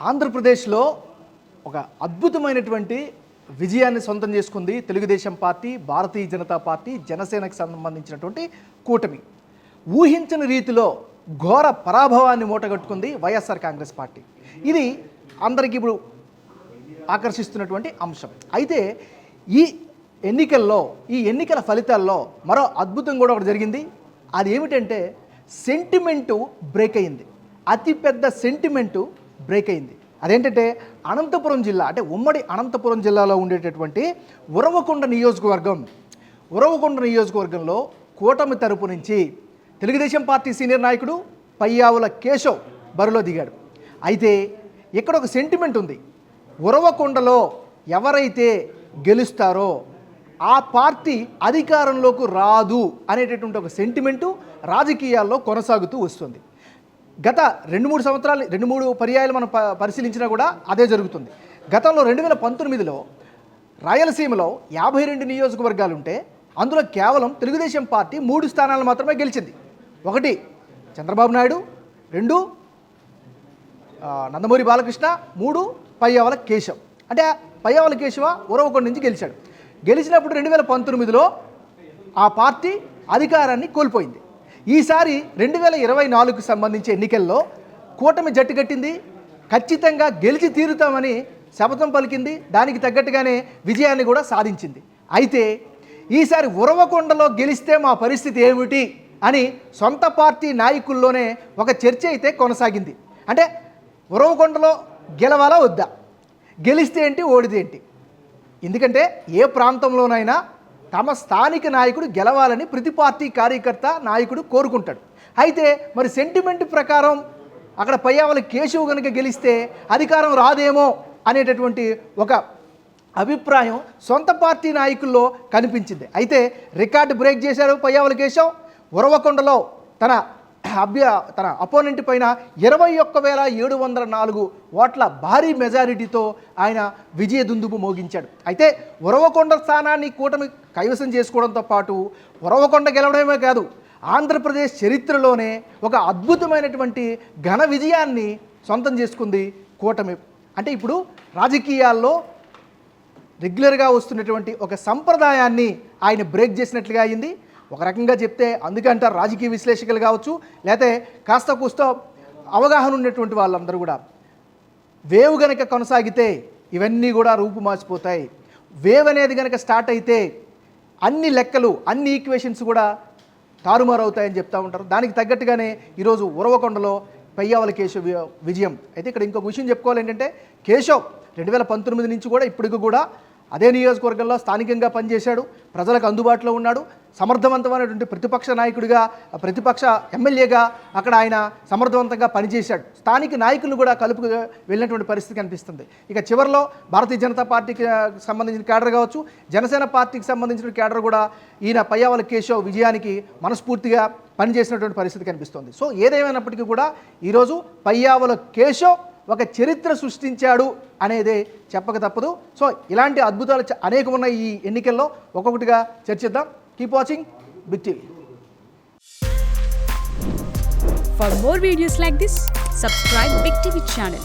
ఆంధ్రప్రదేశ్లో ఒక అద్భుతమైనటువంటి విజయాన్ని సొంతం చేసుకుంది తెలుగుదేశం పార్టీ, భారతీయ జనతా పార్టీ, జనసేనకు సంబంధించినటువంటి కూటమి. ఊహించని రీతిలో ఘోర పరాభవాన్ని మూటగట్టుకుంది వైఎస్ఆర్ కాంగ్రెస్ పార్టీ. ఇది అందరికీ ఇప్పుడు ఆకర్షిస్తున్నటువంటి అంశం. అయితే ఈ ఎన్నికల ఫలితాల్లో మరో అద్భుతం కూడా ఒకటి జరిగింది. అది ఏమిటంటే సెంటిమెంటు బ్రేక్ అయింది. అతిపెద్ద సెంటిమెంటు బ్రేక్ అయింది. అదేంటంటే అనంతపురం జిల్లా, అంటే ఉమ్మడి అనంతపురం జిల్లాలో ఉండేటటువంటి ఉరవకొండ నియోజకవర్గంలో కూటమి తరపు నుంచి తెలుగుదేశం పార్టీ సీనియర్ నాయకుడు పయ్యావుల కేశవ్ బరిలో దిగాడు. అయితే ఇక్కడ ఒక సెంటిమెంట్ ఉంది. ఉరవకొండలో ఎవరైతే గెలుస్తారో ఆ పార్టీ అధికారంలోకి రాదు అనేటటువంటి ఒక సెంటిమెంటు రాజకీయాల్లో కొనసాగుతూ వస్తుంది. గత 2-3 పర్యాయాలు మనం పరిశీలించినా కూడా అదే జరుగుతుంది. గతంలో 2019లో రాయలసీమలో 52 నియోజకవర్గాలు ఉంటే అందులో కేవలం తెలుగుదేశం పార్టీ 3 స్థానాలు మాత్రమే గెలిచింది. 1 చంద్రబాబు నాయుడు, 2 నందమూరి బాలకృష్ణ, 3 పయ్యావుల కేశవ్. అంటే పయ్యావుల కేశవ ఉరవకొండ నుంచి గెలిచాడు. గెలిచినప్పుడు 2019లో ఆ పార్టీ అధికారాన్ని కోల్పోయింది. ఈసారి 2024కు సంబంధించి ఎన్నికల్లో కూటమి జట్టు కట్టింది. ఖచ్చితంగా గెలిచి తీరుతామని శపథం పలికింది. దానికి తగ్గట్టుగానే విజయాన్ని కూడా సాధించింది. అయితే ఈసారి ఉరవకొండలో గెలిస్తే మా పరిస్థితి ఏమిటి అని సొంత పార్టీ నాయకుల్లోనే ఒక చర్చ అయితే కొనసాగింది. అంటే ఉరవకొండలో గెలవాలా వద్దా, గెలిస్తే ఏంటి, ఓడితే ఏంటి? ఎందుకంటే ఏ ప్రాంతంలోనైనా తమ స్థానిక నాయకుడు గెలవాలని ప్రతి పార్టీ కార్యకర్త నాయకుడు కోరుకుంటాడు. అయితే మరి సెంటిమెంట్ ప్రకారం అక్కడ పయ్యావుల కేశవ్ కనుక గెలిస్తే అధికారం రాదేమో అనేటటువంటి ఒక అభిప్రాయం సొంత పార్టీ నాయకుల్లో కనిపించింది. అయితే రికార్డు బ్రేక్ చేశారు పయ్యావుల కేశవ్. ఉరవకొండలో తన అపోనెంట్ పైన 21,704 ఓట్ల భారీ మెజారిటీతో ఆయన విజయ దుందుబు మోగించాడు. అయితే ఉరవకొండ స్థానాన్ని కూటమి కైవసం చేసుకోవడంతో పాటు ఉరవకొండ గెలవడమే కాదు, ఆంధ్రప్రదేశ్ చరిత్రలోనే ఒక అద్భుతమైనటువంటి ఘన విజయాన్ని సొంతం చేసుకుంది కూటమి. అంటే ఇప్పుడు రాజకీయాల్లో రెగ్యులర్గా వస్తున్నటువంటి ఒక సంప్రదాయాన్ని ఆయన బ్రేక్ చేసినట్లుగా అయింది. ఒక రకంగా చెప్తే అందుకంటారు రాజకీయ విశ్లేషకులు కావచ్చు, లేకపోతే కాస్త కూస్తో అవగాహన ఉన్నటువంటి వాళ్ళందరూ కూడా వేవ్ కనుక కొనసాగితే ఇవన్నీ కూడా రూపుమాసిపోతాయి. వేవ్ అనేది కనుక స్టార్ట్ అయితే అన్ని లెక్కలు, అన్ని ఈక్వేషన్స్ కూడా తారుమారు అవుతాయని చెప్తూ ఉంటారు. దానికి తగ్గట్టుగానే ఈరోజు ఉరవకొండలో పయ్యావుల కేశవ్ విజయం. అయితే ఇక్కడ ఇంకొక విషయం చెప్పుకోవాలి ఏంటంటే కేశవ్ 2019 నుంచి కూడా ఇప్పటికి కూడా అదే నియోజకవర్గంలో స్థానికంగా పనిచేశాడు, ప్రజలకు అందుబాటులో ఉన్నాడు, సమర్థవంతమైనటువంటి ప్రతిపక్ష నాయకుడిగా, ప్రతిపక్ష ఎమ్మెల్యేగా అక్కడ ఆయన సమర్థవంతంగా పనిచేశాడు. స్థానిక నాయకులను కూడా కలుపు వెళ్ళినటువంటి పరిస్థితి కనిపిస్తుంది. ఇక చివరిలో భారతీయ జనతా పార్టీకి సంబంధించిన క్యాడర్ కావచ్చు, జనసేన పార్టీకి సంబంధించిన క్యాడర్ కూడా ఈయన పయ్యావుల కేశవ్ విజయానికి మనస్ఫూర్తిగా పనిచేసినటువంటి పరిస్థితి కనిపిస్తుంది. సో ఏదేమైనప్పటికీ కూడా ఈరోజు పయ్యావుల కేశవ్ ఒక చరిత్ర సృష్టించాడు అనేది చెప్పక తప్పదు. సో ఇలాంటి అద్భుతాలు అనేకం ఉన్నాయి ఈ ఎన్నికల్లో. ఒక్కొక్కటిగా చర్చిద్దాం. Keep watching big TV. For more videos like this, subscribe Big TV channel.